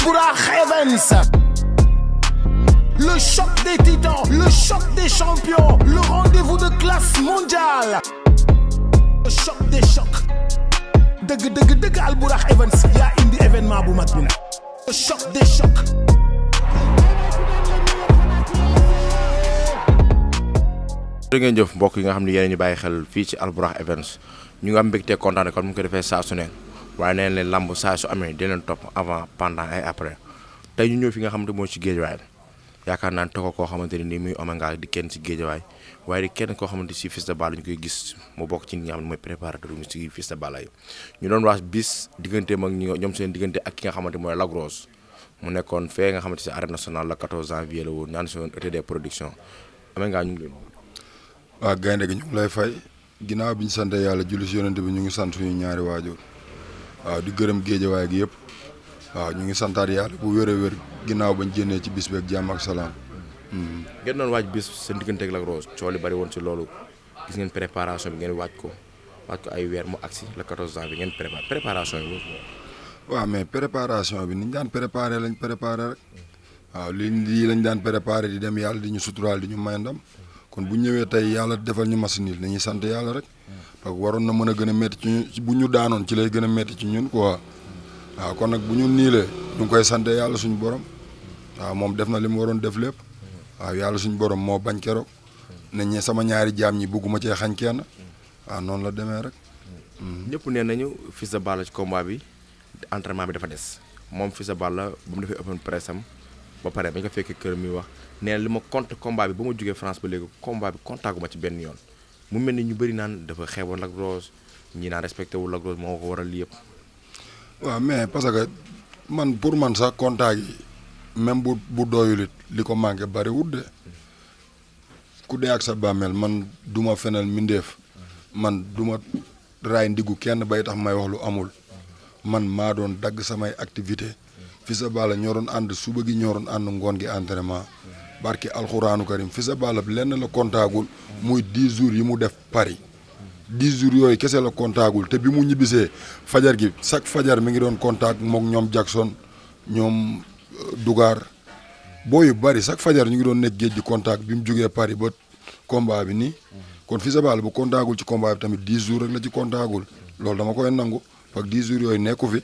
Albourakh Events. Le choc des titans, le choc des champions, le rendez-vous de classe mondiale. Le choc des chocs. Deug Albourakh Events yaa indi événement bu mag bi nag. Le choc des chocs. jërë ngeen jëf mbokk yi nga xam ne yéen ñu bàyyi xel fii ci Albourakh Events ñu ngi am mbégte kontaan comme mu ko defee saa su ne waaye nee leen lamb saa su amee di leen topp avant pendant et après tey ñu ñëw fi nga xamante mooy ci géejawaay yaakaar naa ne toog koo xamante ne nii muy Omanga di kenn ci géejawaay waaye di kenn koo xamante ci Fils de Balla ñu koy gis mu bokk ci ñi nga xam ne mooy préparateur mu ci Fils de Balla yi ñu doon wax bis digganteem ak ñoom seen diggante ak ki nga xamante mooy Lac Rose mu nekkoon fee nga xamante ci arène nationale le 14 janvier la woon ñaan si woon ETD production Omanga ñu ngi leen waaw gaynde gi ñu ngi lay fay ginnaaw bi ñu sant yàlla julli si yonent bi ñu ngi sant suñu ñaari waajur waaw di gërëm géejawaay gi yëpp waaw ñu ngi santaat yàlla bu wér a wér ginnaaw bañ génnee ci bis beeg jàmm ak salaam. ngeen doon waaj bis seen diggante ak Lac Rose coow li bari woon ci loolu gis ngeen préparation bi ngeen waaj ko ay weer mu agsi le 14 janvier ngeen préparation bi. waaw mais préparation bi ni ñu daan préparé lañ préparé rek waaw lii lañ daan préparé di dem yàlla di ñu suturaal di ñu may ndam. kon bu ñëwee tey yàlla defal ñu machine yi nañuy sant yàlla rek parce que waroon na mën a gën a métti ci ñun bu ñu daanoon ci lay gën a métti ci ñun quoi waaw kon nag bu ñu niilee ñu ngi koy sant yàlla suñu borom waaw moom def na li mu waroon def lépp waaw yàlla suñu borom moo bañ keroog nañ ñe sama ñaari jaam ñi bugguma cee xañ kenn waaw noonu la demee rek. ñëpp nee nañu Fils de Balla ci combat bi entraînement bi dafa des moom Fils de Balla ba mu defee open press am ba pare bañ ko fekkee kër mi wax. nee na li ma compte combat bi ba ma jógee France ba léegi combat bi contaguma ci benn yoon mu mel ni ñu bëri naan dafa xeeboon Lac Rose ñi naan respecté wul Lac Rose moo ko waral lii yëpp. waaw mais parce que man pour man sax contact yi même bu doyul it li ko manqué bari wut de ku dee ak sa bàmmeel man du ma fenal mindeef man du ma raay ndiggu kenn bay tax may wax lu amul man maa doon dagg samay activité Fils de Balla ñoo doon ànd suba gi ñoo doon ànd ngoon gi entraînement. barki alxuraanu karim Fils de Balla lenn la kontaagul muy 10 jours yi mu def Paris 10 jours yooyu kese la kontaagul te bi mu ñibbisee fajar gi chaque fajar mi ngi doon contact mook ñoom Jackson ñoom Dugar boo yu bari chaque fajar ñu ngi doon nekk géej gi contact bi mu jógee Paris ba combat bi nii kon Fils de Balla bu kontaagul ci combat bi tamit 10 jours rek la ci kontaagul loolu dama koy nangu parce que 10 jours yooyu nekku fi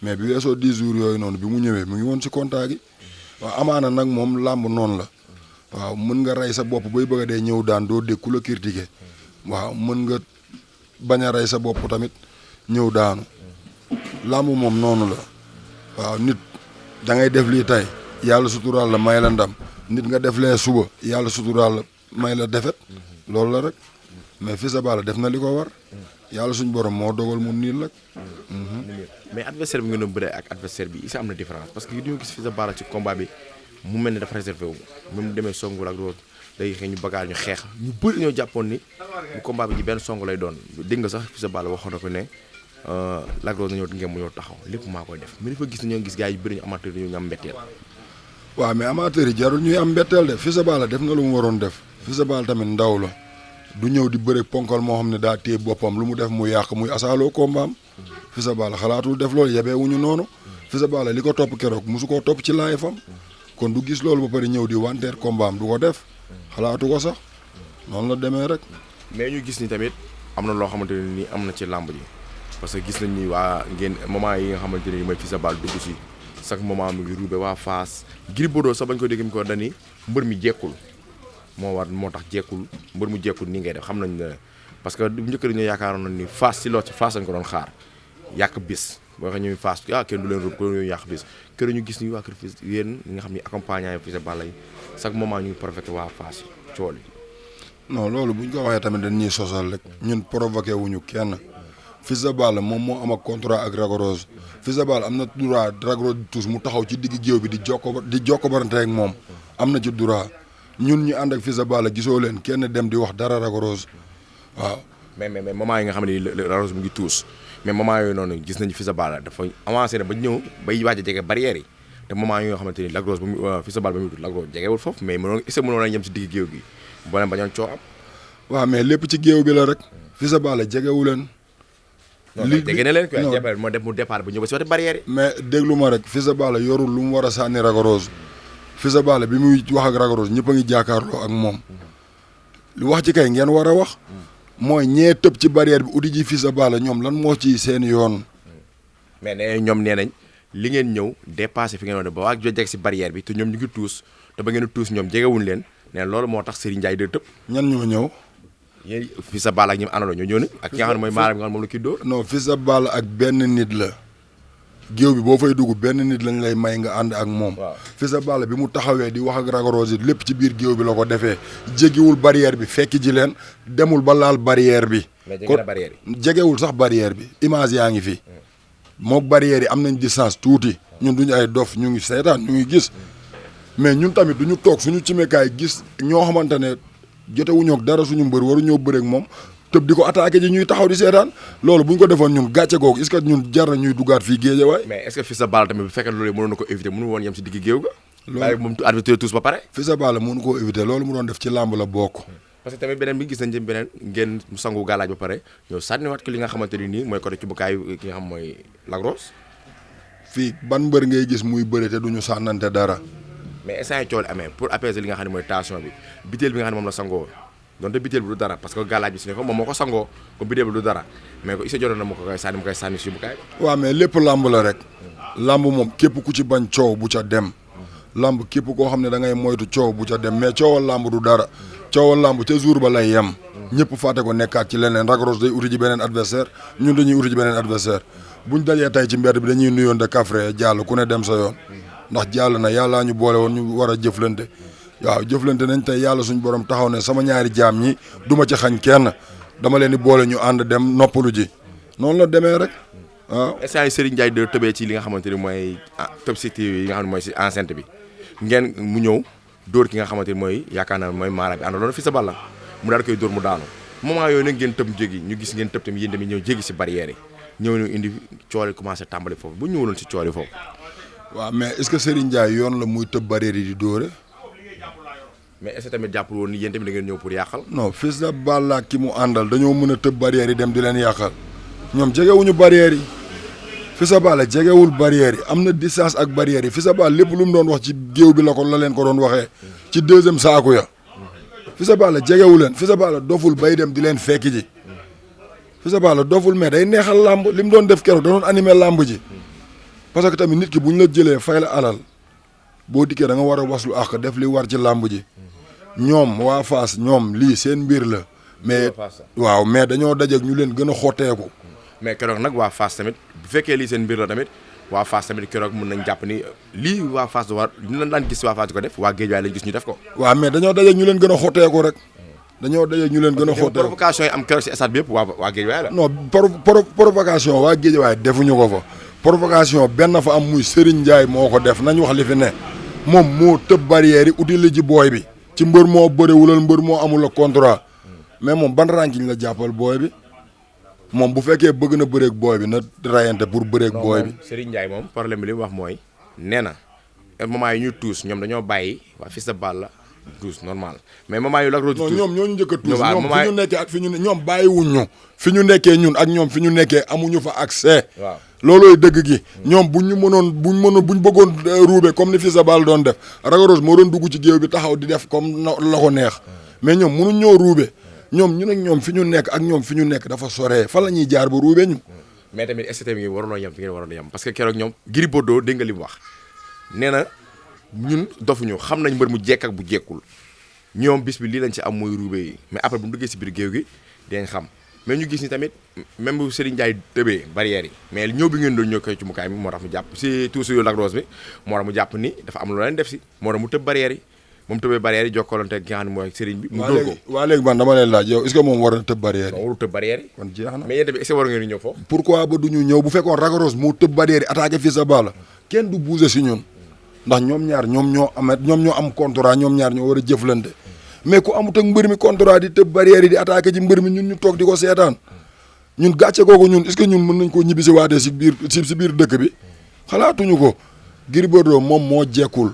mais bi weesoo 10 jours yooyu noonu bi mu ñëwee mu ngi woon ci contact gi. waaw amaana nag moom làmb noonu la waaw mën nga rey sa bopp bay bëgg a dee ñëw daan doo dégg ku la critiquer waaw mën nga bañ a rey sa bopp tamit ñëw daanu làmb moom noonu la waaw nit da ngay def lii tey yàlla suturaal la may la ndam nit nga def lee suba yàlla suturaal la may la defet loolu la rek mais Fils de Balla def na li ko war yàlla suñ borom moo dogal mu niil rek. mais adversaire bi ngeen doon bëree ak adversaire bi isa am na différence parce que dañoo gis Fils de Balla ci combat bi mu mel ni dafa réservé wu même demee songu Lac Rose day xëy ñu bagaar ñu xeex ñu bëri ñoo jàppoon ni bu combat bi ji benn song lay doon dégg nga sax Fils de Balla waxoon na ko ne Lac Rose na ñëw ngeen mu ñëw taxaw lépp maa koy def mais dafa gis ne ñoo gis gars yi bëri ñu amateur ñu am mbetteel. waaw mais amateur yi jarul ñuy am mbetteel de Fils de Balla def na lu mu waroon def Fils de Balla tamit ndaw la du ñëw di bëre ponkal moo xam ne daa téye boppam lu mu def mu yàq muy asaaloo kombaam Fils de Balla xalaatul def loolu yebee wuñu noonu Fils de Balla li ko topp keroog musu koo topp ci laay fam kon du gis loolu ba pare ñëw di wanteer kombaam du ko def xalaatu ko sax noonu la demee rek. mais ñu gis ni tamit am na loo xamante ne nii am na ci làmb ji parce que gis nañ ni waa ngeen moment yi nga xamante ne nii mooy Fils de Balla dugg si chaque moment mu ngi ruube waa Fass Gris Bordeaux sax bañ ko dégg mi ko dani mbër mi jekkul moo tax jekkul mbër mu jekkul nii ngay def xam nañ ne parce que bu njëkk dañoo yaakaaroon na ni Fass si loo ci Fass lañ ko doon xaar yàq bis boo xam ne Fass kenn du leen rëbb ko ñu yàq bis kër ñu gis ni waa kër Fils yéen ñi nga xam ne accompagnant Fils de Balla yi chaque moment ñu ngi profité waa Fass yi cool yi. non loolu buñ ko waxee tamit dañuy sosal rek ñun provoqué wuñu kenn Fils de Balla moom moo am ak contrat ak Lac Rose Fils de Balla am na droit Lac Rose tous mu taxaw ci digg géew bi di jokko barante ak moom am na ci droit ñun ñu ànd ak Fils de Balla gisoo leen kenn dem di wax dara Lac Rose waaw. mais moment yi nga xam ne Lac Rose mu ngi tuus mais moment yooyu noonu gis nañu Fils de Balla dafa avancé na ba ñëw bay waaj a jege barrière yi te moment yoo xamante ni Lac Rose Fils de Balla ba muy tuut Lac Rose jegewul foofu mais mënoon a yem si digg géew gi boo leen bañoon coo am. waaw mais lépp ci géew bi la rek Fils de Balla jegewu leen li dégg na leen quoi jàppale moo def mu départ ba ñëw ba si wati barrière yi. mais déglu ma rek Fils de Balla yorul lu mu war a sànni Lac Rose Fils de Balla bi muy wax ak Lac Rose ñëpp a ngi jàkkaarloo ak moom lu wax ci kay ngeen war a wax mooy ñee tëb ci barrière bi uti ji Fils de Balla ñoom lan moo ci seen yoon. mais ne ñoom nee nañ li ngeen ñëw dépassé fi ngeen doon ba waa jeg si barrière bi te ñoom ñu ngi tuus te ba ngeen tuus ñoom jegewuñ leen ne loolu moo tax Serigne Ndiaye de tëb. ñan ñoo ñëw. yéen Fils de Balla ak ñi mu àndaloo ñoo ñëw nag ak ki nga xam ne mooy maanaam nga xam moom la kii dóor. non Fils de Balla ak benn nit la géew bi boo fay dugg benn nit lañ lay may nga ànd ak moom. waaw Fils de Balla bi mu taxawee di wax ak Lac Rose lépp ci biir géew bi la ko defee jéggiwul barrière bi fekk ji leen demul ba laal barrière bi. mais jege na barrière yi. jegewul sax barrière bi image yaa ngi fi. mook barrière yi am nañ distance tuuti ñun duñu ay dof ñu ngi seetaan ñu ngi gis mais ñun tamit duñu toog suñu cimekaay gis ñoo xamante ne jotewuñoo ak dara suñu mbër waruñoo bëreeg moom tëb di ko attaqué ji ñuy taxaw di seetaan loolu bu ñu ko defoon ñun gàcce googu est-ce que ñun jar na ñuy duggaat fii Guédiawaye. mais est-ce que Fils de Balla tamit bu fekkee loolu mënoon na ko éviter mënu woon yem si digg géew ga. loolu moom arbitre tous ba pare. Fils de Balla mënu koo éviter loolu mu doon def ci làmb la bokk. parce que tamit beneen bi gis nañ ci beneen ngeen sangu galaaj ba pare ñëw sànniwaat ko li nga xamante ni nii mooy côté ci bukaayu ki nga xam mooy Lac Rose. fii ban mbër ngay gis muy bëre te duñu sànnante dara. mais instant cool amee pour apaiser li nga xam ne mooy tension bi biteel bi nga xam ne moom la sangoo donte biteel bi du dara parce que galaaj bi si ne ko moom moo ko sangoo ko biteel bi du dara mais ko isa jotoon na ma ko koy sànni mu koy sànni si bukaay. waaw mais lépp làmb la rek. làmb moom képp ku ci bañ coow bu ca dem. làmb képp koo xam ne da ngay moytu coow bu ca dem mais coowal làmb du dara. coowal làmb ca jour ba lay yem. ñëpp fàtte ko nekkaat ci leneen Lac Rose day uti ji beneen adversaire ñun dañuy uti ji beneen adversaire buñ dajee tey ci mbedd bi dañuy nuyoon de kafre jàll ku ne dem sa yoon ndax jàll na yàllaa ñu boole woon ñu war a jëflante waaw jëflante nañ tey yàlla suñu borom taxaw ne sama ñaari jaam ñi duma ci xañ kenn dama leen di boole ñu ànd dem noppalu ji noonu la demee rek waaw. instant yi Serigne Ndiaye de tëbee ci li nga xamante ni mooy tëb si yi nga xam ne mooy si enceinte bi ngeen mu ñëw dóor ki nga xamante ni mooy yaakaar naa mooy maara bi àndaloon Fils de Balla mu daal koy dóor mu daanu moment yooyu nag ngeen tëb jégi ñu gis ngeen tëb tamit yéen tamit ñëw jégi si barrière yi ñëw ñu indi coole commencé tàmbali foofu bu ñëwaloon si coole foofu. waaw mais est-ce que Serigne Ndiaye yoon la muy tëb barrière yi di dóore. mais est-ce que tamit jàppul woon ni yéen tamit da ngeen ñëw pour yàqal. non Fils de Balla ki mu àndal dañoo mën a tëb barrière yi dem di leen yàqal ñoom jegewuñu barrière yi Fils de Balla jegewul barrière yi am na distance ak barrière yi Fils de Balla lépp lu mu doon wax ci géew bi la leen ko doon waxee ci deuxième saaku ya Fils de Balla jegewu leen Fils de Balla doful bay dem di leen fekki ji Fils de Balla doful mais day neexal làmb li mu doon def keroog da doon animer làmb ji parce que tamit nit ki bu ñu la jëlee fay la alal boo dikkee da nga war a waslu ak def li war ci làmb ji ñoom waa Fass ñoom lii seen mbir la mais waaw mais dañoo dajeeg ñu leen gën a xotteeku. mais keroog nag waa Fass tamit bu fekkee lii seen mbir la tamit waa Fass tamit keroog mën nañ jàpp ni lii waa Fass du war ñu leen daan gis waa Fass di ko def waa Guédiawaye lañ gis ñu def ko. waaw mais dañoo dajeeg ñu leen gën a xotteeku rek. dañoo dajeeg ñu leen gën a xotteeku provocation yi am keroog si stade bi yëpp waa Guédiawaye la. non provocation waa Guédiawaye defuñu ko fa. provocation benn fa am muy Serigne Ndiaye moo ko def nañ wax li fi ne moom moo tëb barrière yi uti la ji booy bi ci mbër moo bëriwulal mbër moo amul la contrat mais moom ban ranking la jàppal booy bi moom bu fekkee bëgg na bëreeg booy bi na rayante pour bëreeg booy bi. Serigne Ndiaye moom problème bi li mu wax mooy nee na moment yi ñuy tuus ñoom dañoo bàyyi waa Fils de Balla tuus normal mais moment yu Lac Rose tuus ñoom ñoo ñu njëkk a tuus ñoom fi ñu nekkee ak fi ñu ne ñoom bàyyiwuñ ñu fi ñu nekkee ñun ak ñoom fi ñu nekkee amuñu fa accès. waaw loolooy dëgg gi ñoom buñ bëggoon ruube comme ni Fils de Balla doon def Lac Rose moo doon dugg ci géew bi taxaw di def comme la ko neex mais ñoom mënuñ ñoo ruube ñoom ñun ak ñoom fi ñu nekk ak ñoom fi ñu nekk dafa soree fan la ñuy jaar ba ruube ñu. mais tamit STM yi waroon yem fi ngeen waroon yem parce que keroog ñoom Gris Bordeaux dégg nga li mu wax nee na ñun dofuñu xam nañ mbër mu jekk ak bu jekkul ñoom bis bi lii lañ ci am mooy ruube yi mais après bu ñu duggee si biir géew gi dinañ xam mais ñu gis ni tamit même bu Serigne Ndiaye tëbee barrière yi mais ñëw bi ngeen doon ñëw koy ci mukaay bi moo tax mu jàpp si tuuti yu Lac Rose bi moo tax mu jàpp ni dafa am lu leen def si moo tax mu tëb barrière yi moom tëbee barrière yi jokkalante ak ki nga xam ne mooy Serigne bi mu dóor ko waa léegi man dama leen laaj yow est-ce que moom war na tëb barrière yi warul tëb barrière yi kon jeex na mais yéen tamit est-ce que war ngeen ñëw foofu pourquoi ba duñu ñëw bu fekkoon Lac Rose moo tëb barrière yi attaqué Fils de Balla kenn du bouger si ñun ndax ñoom ñaar ñoom ñoo am contrat ñoom ñaar ñoo war a jëflante mais ku amut ak mbër mi contrat di tëb barrière yi di attaqué ci mbër mi ñun ñu toog di ko seetaan ñun gàcce googu ñun est-ce que ñun mën nañ koo ñibbisi waatee si biir dëkk bi xalaatuñu ko Gris Bordeaux moom moo jekkul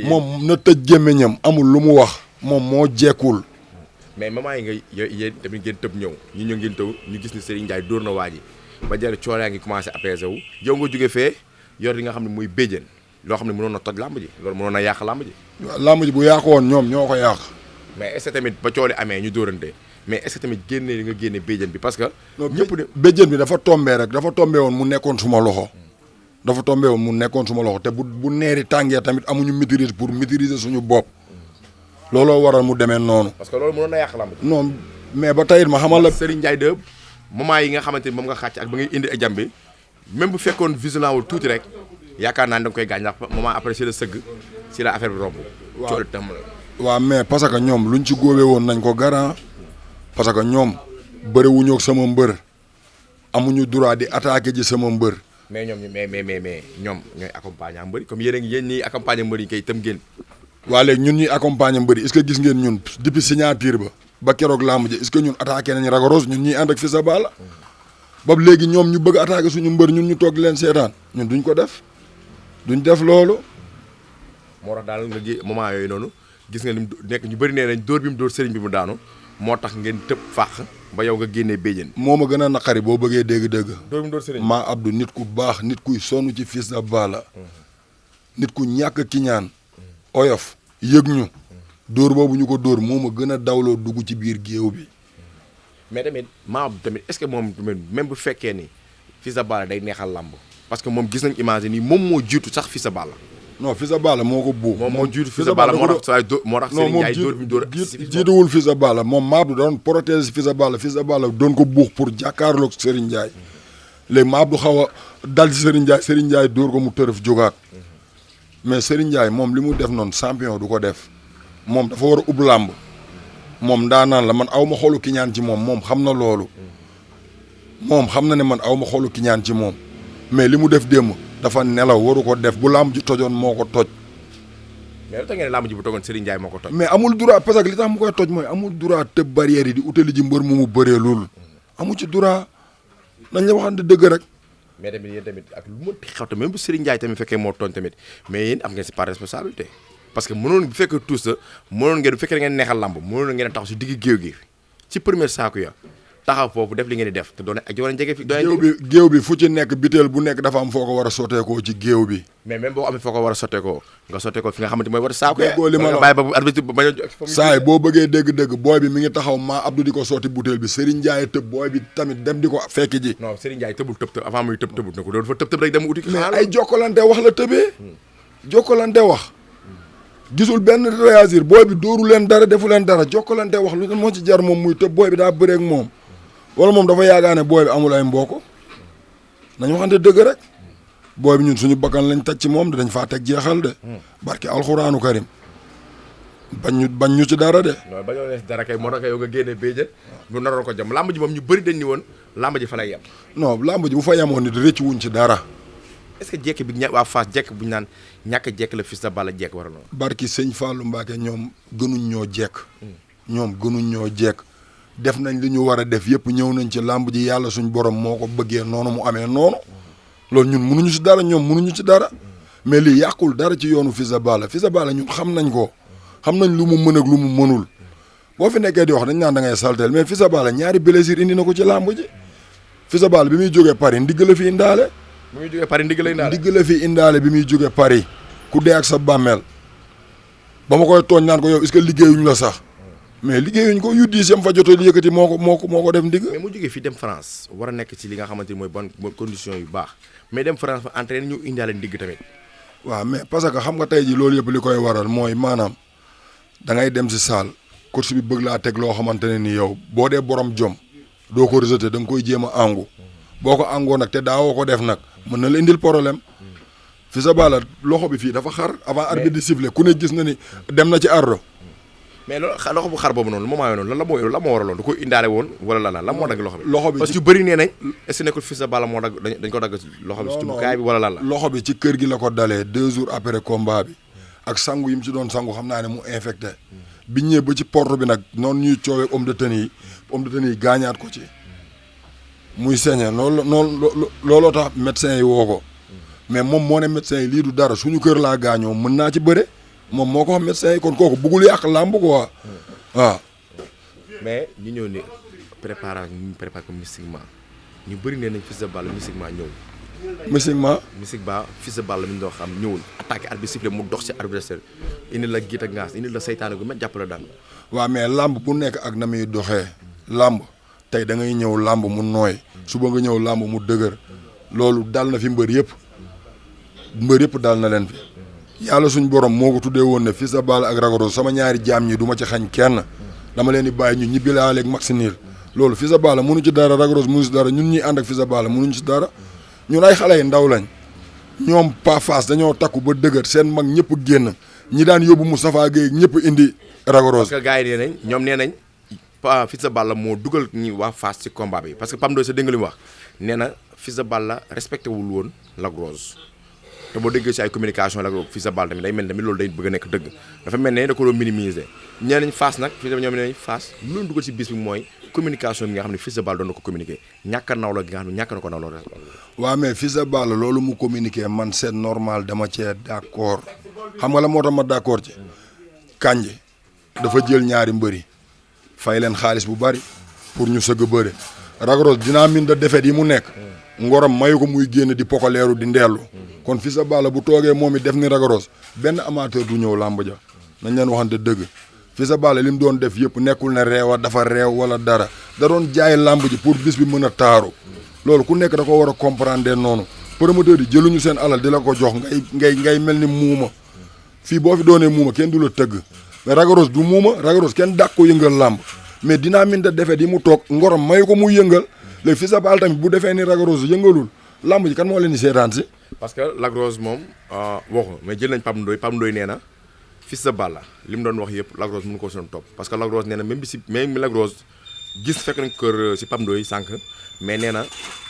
moom na tëj gémmiñam amul lu mu wax moom moo jekkul mais moment yi nga yéen tamit ngeen tëb ñëw ñu ñëw ngeen taw ñu gis ni Serigne Ndiaye dóor na waa ji ba jël coono yaa ngi commencé apaiser wu yow nga jóge fee yor li nga xam ne muy béjjén loo xam ne mënoon na toj làmb ji loolu mënoon na yàq làmb ji. waaw làmb ji bu yàqu woon ñoom ñoo ko yàq. mais est-ce que tamit ba cooli amee ñu dóorante mais est-ce que tamit génne li nga génne béjjén bi parce que. ñëpp ne béjjén bi dafa tombé rek dafa tombé woon mu nekkoon suma loxo. dafa tombé woon mu nekkoon suma loxo te bu neeri tàngee tamit amuñu maîtrise pour maîtriser suñu bopp. looloo waral mu demee noonu. parce que loolu mënoon na yàq làmb ji. non mais ba tey ma xamal la. Serigne Ndiaye de moment yi nga xamante ni moom nga xàcc ak ba ngay indi jam bi même bu fekkoon vigilant wul tuuti rek yaakaar naa ne da nga koy gaañ ndax moment après si la sëgg si la affaire bi romb. waaw waaw mais parce que ñoom luñ ci góobee woon nañ ko garant parce que ñoom bëre wuñu ak sama mbër amuñu droit di attaquer ji sama mbër. mais ñoom mais ñoom ñooy accompagner mbëri comme yéen a ngi yéen ñiy accompagner mbëri yi kay itam ngeen. waa léegi ñun ñuy accompagner mbëri est-ce que gis ngeen ñun depuis signature ba keroog làmb ji est-ce que ñun attaqué nañ Ragaros ñun ñuy ànd ak Fils de Balla ba léegi ñoom ñu bëgg attaqué suñu mbër ñun ñu toog leen seetaan ñun duñ ko def duñ def loolu. moo tax daal nga gi moment yooyu noonu gis nga ni mu nekk ñu bëri nee nañ dóor bi mu dóor sëriñ bi mu daanu moo tax ngeen tëb fàq ba yow nga génnee béjjén. moo ma gën a naqari boo bëggee dégg-dégg. dóor bi mu dóor sëriñ maa Abdou nit ku baax nit kuy sonn ci Fils de Balla nit ku ñàkk ki ñaan oyof yëg ñu dóor boobu ñu ko dóor moo ma gën a dawloo dugg ci biir géew bi. mais tamit maa Abdou tamit est-ce que moom même bu fekkee ni Fils de Balla day neexal làmb parce que moom gis nañ image nii moom moo jiitu sax Fils de Balla. non Fils de Balla moo ko buux. moom moo jiitu Fils de Balla moo tax saa moo tax Serigne Ndiaye dóor bi dóor jiituwul Fils de Balla moom maa Abdou doon protéger Fils de Balla doon ko buux pour jàkkaarloog Serigne Ndiaye léegi maa Abdou xaw a dal ci Serigne Ndiaye dóor ko mu tërëf jógaat mais Serigne Ndiaye moom li mu def noonu champion du ko def moom dafa war a ub làmb moom daanaan la man aw ma xolu ki ñaan ci moom xam na loolu moom xam na ne man aw ma xolu ki ñaan ci moom mais li mu def démb dafa nelaw waru ko def bu làmb ji tojoon moo ko toj. mais lu tax ngeen làmb ji bu tojoon Serigne Ndiaye moo ko toj. mais amul droit parce que li tax mu koy toj mooy amul droit tëb barrière yi di utali ji mbër mu bëree loolu amu ci droit nañ la waxante dëgg rek. mais tamit yéen tamit ak lu mu xew tamit même bu Serigne Ndiaye tamit fekkee moo tooñ tamit mais yéen am ngeen si part responsabilité parce que mënoon bu fekkee tous la mënoon ngeen bu fekkee da ngeen neexal làmb mënoon ngeen taxaw si digg géew gi ci première saako ya taxaw foofu def li ngeen di def te doon jege fi. géew bi fu ci nekk biteel bu nekk dafa am foo ko war a sotteekoo ci géew bi. mais même boo amee foo ko war a sotteekoo nga sotteekoo fi nga xamante mooy war a saako ya. li ma la bàyyi ba arbitre ba bañ a. saay boo bëggee dégg-dégg booy bi mi ngi taxaw maa Abdou di ko sotti butéel bi Serigne Ndiaye tëb booy bi tamit dem di ko fekk ji. non Serigne Ndiaye tëbul tëb avant muy tëbut na ko loolu dafa tëb rek dem uti. mais ay jokkalante wax la tëbee. jokkalante wax. gisul benn réagir booy bi dóoru leen dara defu leen dara jokkalante wax lu moo ci jar moom muy tëb booy bi daa bëreeg moom wala moom dafa yaakaar ne booy bi amul ay mbokk nañ waxante dëgg rek booy bi ñun suñu bakkan lañ teg ci moom dañ faa teg jeexal de. barke alxuraanu karim bañ ñu ci dara de. non bañoo def dara kay moo tax yow nga génne béjjën bu naroon ko jëm làmb ji moom ñu bëri dañ ni woon làmb ji fa lay yem. non làmb ji bu fa yemoon nit rëcc wuñ ci dara. est-ce que jekk bi waa Fass jekk bu ñu naan ñàkk jekk la Fils de Balla jekk war a noonu. barki sëñ Fallou Mbacke ñoom gënuñ ñoo jekk. ñoom gënuñ ñoo jekk. def nañ li ñu war a def yëpp ñëw nañ ci làmb ji yàlla suñ borom moo ko bëggee noonu mu amee noonu loolu ñun mënuñu ci dara ñoom mënuñu ci dara mais lii yàqul dara ci yoonu Fils de Balla ñun xam nañ ko xam nañ lu mu mën ak lu mu mënul boo fi nekkee di wax dañ naan da ngay salteel mais Fils de Balla ñaari blessure indi na ko ci làmb ji Fils de Balla bi muy jógee Paris ndigg la fi indaale. bi muy jógee Paris ndigg la fi indaale bi muy jógee Paris ku dee ak sa bàmmeel ba ma koy tooñ naan ko yow est-ce que liggéeyuñ la sax. mais liggéeyuñ ko yu diis yam fa jotee di yëkkati moo ko def ndigg. mais mu jógee fii dem France war a nekk ci li nga xamante ni mooy bonne condition yu baax mais dem France fa entraîné ñu indaale ndigg tamit. waaw mais parce que xam nga tey ji loolu yëpp li koy waral mooy maanaam da ngay dem si salle course bi bëgg laa teg loo xamante ne ni yow boo dee borom jom doo ko rejeté da nga koy jéem a àngu boo ko àngoo nag te daawoo ko def nag mën na la indil problème Fils de Balla loxo bi fii dafa xar avant arbitre di siffler ku ne gis na ni dem na ci ardo mais loolu loxo bu xar boobu noonu moment yooyu noonu la moo waraloon da koy indaale woon wala lan la moo dagg loxo bi parce que yu bëri nee nañ est-ce que nekkul Fils de Balla moo dagg dañ ko dagg loxo bi ci cumukaay bi wala lan la loxo bi ci kër gi la ko dalee 2 jours après combat bi ak sangu yi mu ci doon sangu xam naa ne mu infecté biñ ñëwee ba ci porte bi nag noonu ñuy coowee homme de tenue yi gaañaat ko ci muy saigné looloo tax médecin yi woo ko mais moom moo ne médecin yi lii du dara suñu kër laa gaañoo mën naa ci bëre moom moo ko wax médecin yi kon kooku bëggul yàq làmb quoi waaw. mais ñu ñëw ni préparé ko mystiquement ñu bëri nee nañ Fils de Balla mystiquement ñëw. mystiquement Fils de Balla mi ñu doon xam ñëwul attaqué arbitre sifflé mu dox si adversaire indi la giit ak ngaas indi la saytaane gu met jàppale daan. waaw mais làmb bu nekk ak na muy doxee làmb tey da ngay ñëw làmb mu nooy suba nga ñëw làmb mu dëgër loolu dal na fi mbër yëpp dal na leen fi yàlla suñ borom moo ko tuddee woon ne Fils de Balla ak Lac Rose sama ñaari jaam ñi du ma ci xañ kenn dama leen di bàyyi ñu ñibbi laa leeg Max Niil loolu Fils de Balla mënu ci dara Lac Rose mënu ci dara ñun ñuy ànd ak Fils de Balla mënuñ ci dara ñun ay xale yi ndaw lañ ñoom pas face dañoo takku ba dëgër seen mag ñëpp génn ñi daan yóbbu Moustapha Gueye ñëpp indi Lac Rose. parce que gars yi nee nañ ñoom nee nañ Fils de Balla moo dugal ñi waa Fass ci combat bi parce que Pam Doy sa dégg nga li mu wax nee na Fils de Balla respecté wul woon Lac Rose te boo déggee si ay communication Lac Rose Fils de Balla tamit day mel tamit loolu day bëgg a nekk dëgg dafa mel ne da ko doon minimiser ñee nañ Fass nag fii ñoom nee nañ Fass lu leen dugal si bis bi mooy communication bi nga xam ne Fils de Balla doon na ko communiquer ñàkk a nawla gi nga xam ne ñàkk na ko nawloo rek. waaw mais Fils de Balla loolu mu communiquer man c'est normal dama cee d'accord xam nga la moo tax ma d'accord ci Kandji dafa jël ñaari mbëri fay leen xaalis bu bari pour ñu sëgg bëre Lac Rose dinaa min da defet yi mu nekk ngorom mayu ko muy génn di pokoleeru di ndellu kon Fils de Balla bu toogee moom it def ni Lac Rose benn amateur du ñëw làmb ja nañ leen waxante dëgg Fils de Balla li mu doon def yëpp nekkul ne réewa dafa réew wala dara da doon jaay làmb ji pour bis bi mën a taaru loolu ku nekk da ko war a comprendre noonu promoteur yi jëluñu seen alal di la ko jox ngay mel ni muuma fii boo fi doonee muuma kenn du la tëgg mais Lac Rose du muuma Lac Rose kenn dàq ko yëngal làmb mais dinaa min da defet yi mu toog ngorom mayu ko muy yëngal léegi Fils de Balla tamit bu defee ni Lac Rose yëngalul làmb ji kan moo leen di seetaan si. parce que Lac Rose moom waxu mais jël nañ Pam Ndoye nee na Fils de Balla li mu doon wax yëpp Lac Rose mënu ko soon topp parce que Lac Rose nee na même Lac Rose gis fekk nañ kër si Pam Ndoye sànq mais nee na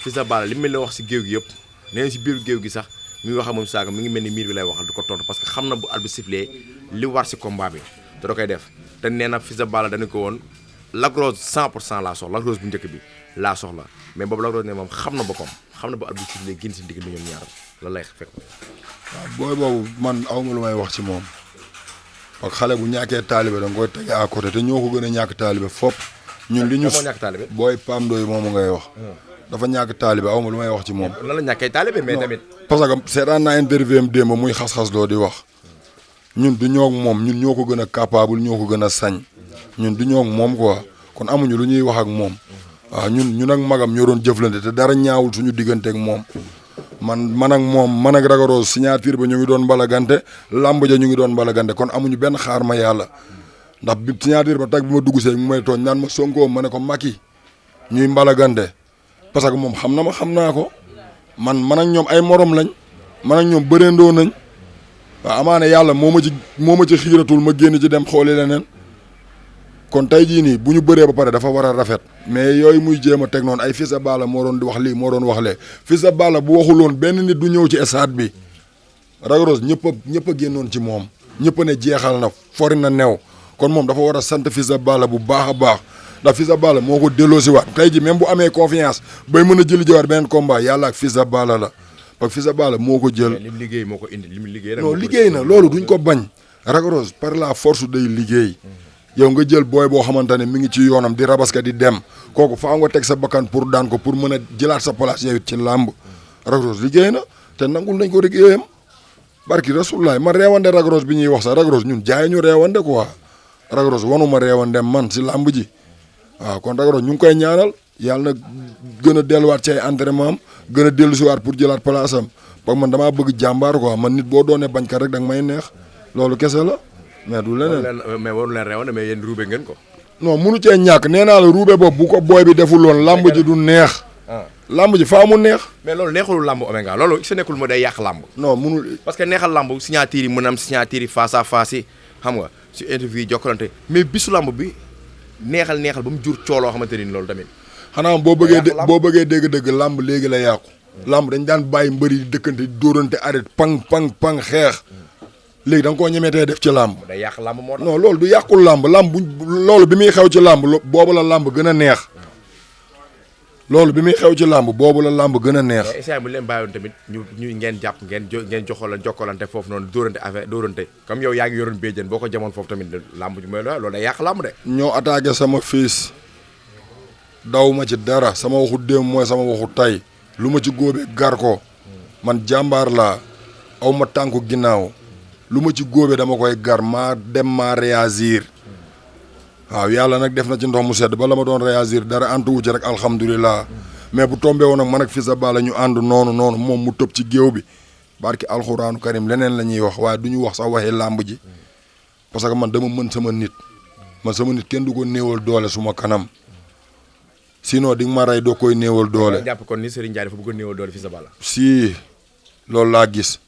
Fils de Balla li mu mel ne wax si géew gi yëpp nee na si biir géew gi sax mi ngi wax ak moom saaga mi ngi mel ni miir bi lay waxal di ko tontu parce que xam na bu arbitre sifflé li war si combat bi te da koy def te nee na Fils de Balla dañu ko woon Lac Rose 100% laa soxla Lac Rose bu njëkk bi laa soxla mais boobu Lac Rose ne moom xam na boppam xam na bu arbitre sifflé génn si digg bi ñoom ñaar lan lay fekk. waaw booy boobu man awma lu may wax ci moom parce que xale bu ñàkkee taalibe da nga koy tege à côté te ñoo ko gën a ñàkk taalibe fop ñun li ñu ñàkk taalibe booy Pam Ndoye moomu ngay wax dafa ñàkk taalibe awma lu may wax ci moom. lan la ñàkkee taalibe mais tamit. parce que seetaan naa interview am démb muy xas-xas loo di wax ñun du ñoo moom ñun ñoo ko gën a capable ñoo ko gën a sañ ñun du ñoo moom quoi kon amuñu lu ñuy wax ak moom waaw ñun ak magam ñoo doon jëflante te dara ñaawul suñu diggante ak moom man ak moom man ak Lac Rose signature ba ñu ngi doon mbalagante lamb ja ñu ngi doon mbalagante kon amuñu benn xaar ma yàlla ndax bi signature ba tag bi ma dugg see mu may tooñ naan ma Sonko ma ne ko Macky ñuy mbalagante parce que moom xam na ma xam naa ko man ak ñoom ay morom lañ man ak ñoom bëreendoo nañ waaw amaane yàlla moo ma ci xiiratul ma génn ci dem xooli leneen kon tey jii nii bu ñu bëree ba pare dafa war a rafet mais yooyu muy jéem a teg noonu ay Fils de Balla moo doon di wax lii moo doon wax lee Fils de Balla bu waxuloon benn nit du ñëw ci stade bi Lac Rose ñëpp a génnoon ci moom ñëpp a ne jeexal na fori na new kon moom dafa war a sant Fils de Balla bu baax a baax ndax Fils de Balla moo ko delloosiwaat tey ji même bu amee confiance bay mën a jëli jiwaat beneen combat yàlla ak Fils de Balla la parce que Fils de Balla moo ko jël. lim liggéey moo ko indi lim liggéey rek non liggéey na loolu duñ ko bañ Lac Rose par la force day liggéey yow nga jël booy boo xamante ne mi ngi ci yoonam di rabaska di dem kooku faa nga teg sa bakkan pour daan ko pour mën a jëlaat sa place yow ci làmb Lac Rose liggéey na te nangul nañ ko liggéeyam barki Rasulullah ma reewande Lac Rose bi ñuy wax sax Lac Rose ñun jaay ñu reewande quoi Lac Rose wanuma reewande man si làmb ji waaw kon Lac Rose ñu ngi koy ñaanal yàlla na gën a delluwaat ci ay entraînement am gën a dellusiwaat pour jëlaat place am parce que man damaa bëgg jàmbaar quoi man nit boo doonee bañkat rek da nga may neex loolu kese la mais du leneen. mais waru leen reewande mais yéen ruube ngeen ko. non munu cee ñàkk nee naa la ruube boobu bu ko booy bi deful woon lamb ji du neex. lamb ji faa mu neex. mais loolu neexalul lamb Omenga loolu su nekkul moo day yàq lamb. non munul. parce que neexal lamb signature yi mën a am signature yi face à face yi xam nga si interview yi jokkalante mais bisu lamb bi neexal ba mu jur cooloo xamante ni loolu tamit. xanaa boo bëggee dégg-dëgg lamb léegi la yàqu. lamb dañ daan bàyyi mbëri di dëkkante dóorante arrêt pang xeex. léegi da nga koo ñemetee def ci làmb. day yàq làmb moo tax. non loolu du yàqul làmb loolu bi muy xew ci làmb boobu la làmb gën a neex loolu bi muy xew ci làmb boobu la làmb gën a neex. mais essai bu leen bàyyoon tamit ñu ngeen jàpp ngeen jokkalante foofu noonu dóorante comme yow yaa ngi yoroon béjjën boo ko jamoon foofu tamit làmb ji mooy loolu day yàq làmb de. ñoo attaqué sama fils daw ma ci dara sama waxu démb mooy sama waxu tay lu ma ci góobee gar ko man jàmbaar laa aw ma tànku ginnaaw lu ma ci góobee dama koy gar maa dem maa réagir waaw yàlla nag def na ci ndox mu sedd ba la ma doon réagir dara antuwu ci rek alhamdulilah mais bu tombé woon nag man ak Fils de Balla ñu ànd noonu moom mu tëb ci géew bi barki alxuraanu karim leneen la ñuy wax waaye du ñu wax sax waxee làmb ji parce que man dama mën sama nit kenn du ko néewal doole suma kanam sinon di nga ma rey doo koy néewal doole. jàpp kon ni Serigne Ndiaye dafa bëgg a néewal doole Fils de Balla. si loolu laa gis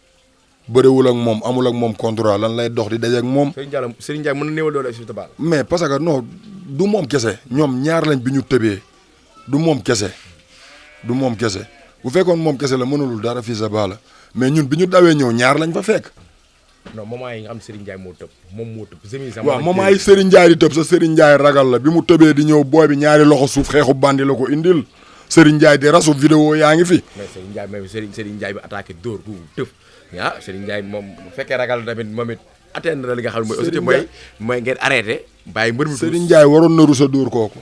bëriwul ak moom amul ak moom contrat lan lay dox di daje ak moom. Serigne Ndiaye mën na néewal doole Fils de Balla. mais parce que non du moom kese ñoom ñaar lañ bi ñu tëbee du moom kese bu fekkoon moom kese la mënulul dara Fils de Balla mais ñun bi ñu dawee ñëw ñaar lañ fa fekk. non moment yi nga xam Serigne Ndiaye moo tëb moom moo tëb. waaw moment yi Serigne Ndiaye di tëb sa Serigne Ndiaye ragal la bi mu tëbee di ñëw booy bi ñaari loxo suuf xeexu bandi la ko indil Serigne Ndiaye di rasu vidéo yaa ngi fi. mais Serigne Ndiaye bi attaqué dóor bu tëf ah Serigne Ndiaye moom bu fekkee ragal tamit moom it atteindre na li nga xam ne mooy ngeen arrêté bàyyi mbër mi. Serigne Ndiaye waroon na rusa dóor kooku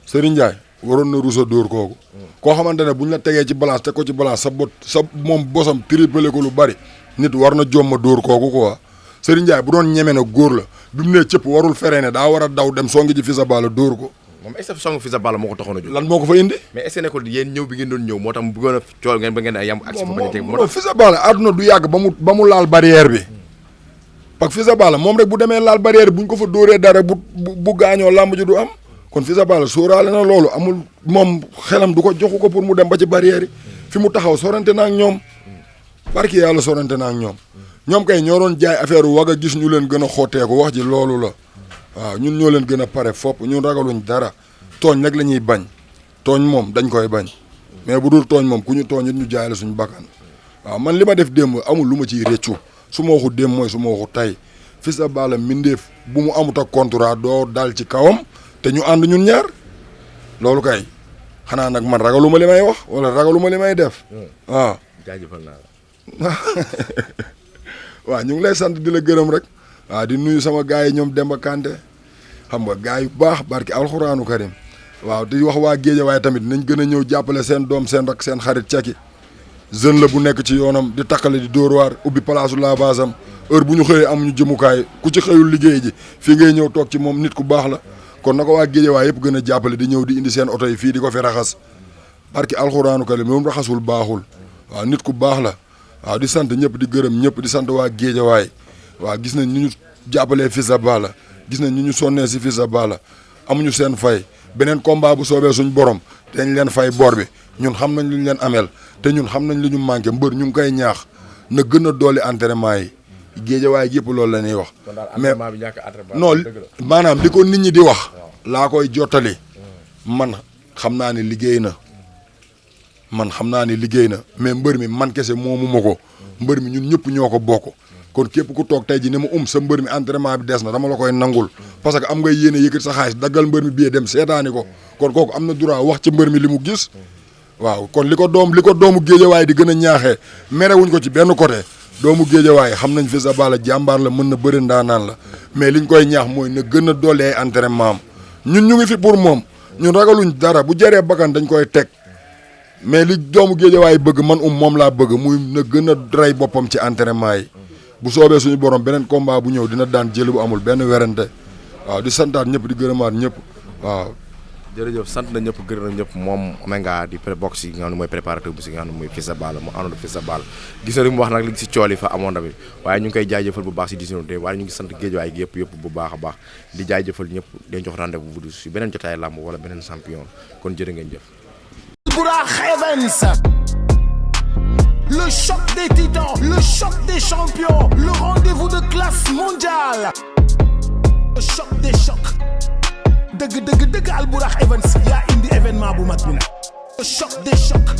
Serigne Ndiaye waroon na rusa dóor kooku koo xamante ne bu ñu la tegee ci balance teg ko ci balance sa moom bosam triplé ko lu bari nit war na jomma dóor kooku quoi Serigne Ndiaye bu doon ñeme na góor la bi mu nee cëpp warul feree ne daa war a daw dem songi ji Fils de Balla dóor ko. moom est-ce que song Fils de Balla moo ko taxoon a jóg. lan moo ko fa indi. mais est-ce que nekkul yéen ñëw bi ngeen doon ñëw moo tax mu bëggoon a cool ngeen ba ngeen a yam ak si fa bañ a teg moo tax Fils de Balla àdduna du yàgg ba mu laal barrière bi parce que Fils de Balla moom rek bu demee laal barrière bi bu ñu ko fa dóoree dara bu gaañoo làmb ji du am kon Fils de Balla sóoraale na loolu amul moom xelam du ko joxu ko pour mu dem ba ci barrière yi fi mu taxaw sorante na ak ñoom barki yàlla sorante na ak ñoom kay ñoo doon jaay affaire wag a gis ñu leen gën a xotteeku wax ji loolu la waaw ñun ñoo leen gën a pare fopp ñun ragaluñ dara tooñ nag la ñuy bañ tooñ moom dañ koy bañ mais bu dul tooñ moom ku ñu tooñ it ñu jaay la suñu bakkan waaw man li ma def démb amul lu ma ciy réccu su ma waxu démb mooy su ma waxu tey Fils de Balla mindeef bu mu amut ak contrat doo dal ci kawam te ñu ànd ñun ñaar loolu kay xanaa nag man ragaluma li may wax wala ragaluma li may def waaw. jaajëfal naa la. waaw ñu ngi lay sant di la gërëm rek waaw di nuyu sama gars yi ñoom Demba Kanté xam nga gars yu baax barki alxuraanu karim waaw di wax waa Géejawaay tamit nañ gën a ñëw jàppale seen doom seen rak seen xarit Caki jeune la bu nekk ci yoonam di takkale di dóor waar ubbi palaasu lavage am heure bu ñu xëyee amuñu jëmukaay ku ci xëyul liggéey ji fii ngay ñëw toog ci moom nit ku baax la kon na ko waa Géejawaay yëpp gën a jàppale di ñëw di indi seen oto yi fii di ko fi raxas barki alxuraanu karim moom raxasul baaxul waaw nit ku baax la waaw di sant ñëpp di gërëm ñëpp di sant waa Géejawaay waaw gis nañ ni ñu jàppalee Fils de Balla gis nañ ni ñu sonnee si Fils de Balla amuñu seen fay beneen combat bu soobee suñ borom dañ leen fay bor bi ñun xam nañ lu ñu leen ameel te ñun xam nañ li ñu manqué mbër ñu ngi koy ñaax na gën a dolli entraînement yi Géejawaay yëpp loolu la ñuy wax. mais non maanaam li ko nit ñi di wax. laa koy jottali man xam naa ne liggéey na. mais mbër mi man kese moomu ma ko mbër mi ñun ñëpp ñoo ko bokk kon képp ku toog tey ji ne ma sa mbër mi entraînement bi des na dama la koy nangul parce que am nga yéene yëkkat sa xaalis daggal mbër mi biyee dem seetaani ko kon kooku am na droit wax ci mbër mi li mu gis waaw kon li ko doomu Géejawaay di gën a ñaaxee merewuñ ko ci benn côté doomu Géejawaay xam nañ Fils de Balla jàmbaar la mën na bëri ndaanaan la mais liñ koy ñaax mooy na gën a dolli ay entraînement am ñun ñu ngi fi pour moom ñun ragaluñ dara bu jëree bakkan dañ koy teg mais li doomu Géejawaay bëgg man moom laa bëgg muy na gën a rey boppam ci entraînement yi bu soobee suñu borom beneen combat bu ñëw dina daan jël bu amul benn werante waaw di santaat ñëpp di gërëmaat ñëpp waaw. jërëjëf sant na ñëpp gërëm na ñëpp moom Omenga di bokk si nga xam ne mooy préparateur bu si nga xam ne mooy Fils de Balla mu àndoon Fils de Balla gis na li mu wax nag li si cool yi fa amoon tamit waaye ñu ngi koy jaajëfal bu baax si décision te waaye ñu ngi sant Géejawaay gi yëpp bu baax a baax di jaajëfal ñëpp dañ jox rendez-vous bu si beneen jotaay làmb wala beneen champion kon jërë ngeen jëf. Albourakh Events, le choc des titans, le choc des champions, le rendez-vous de classe mondiale, le choc des chocs. dëgg Albourakh Events yaa indi événement bu mag bi nag le choc des chocs.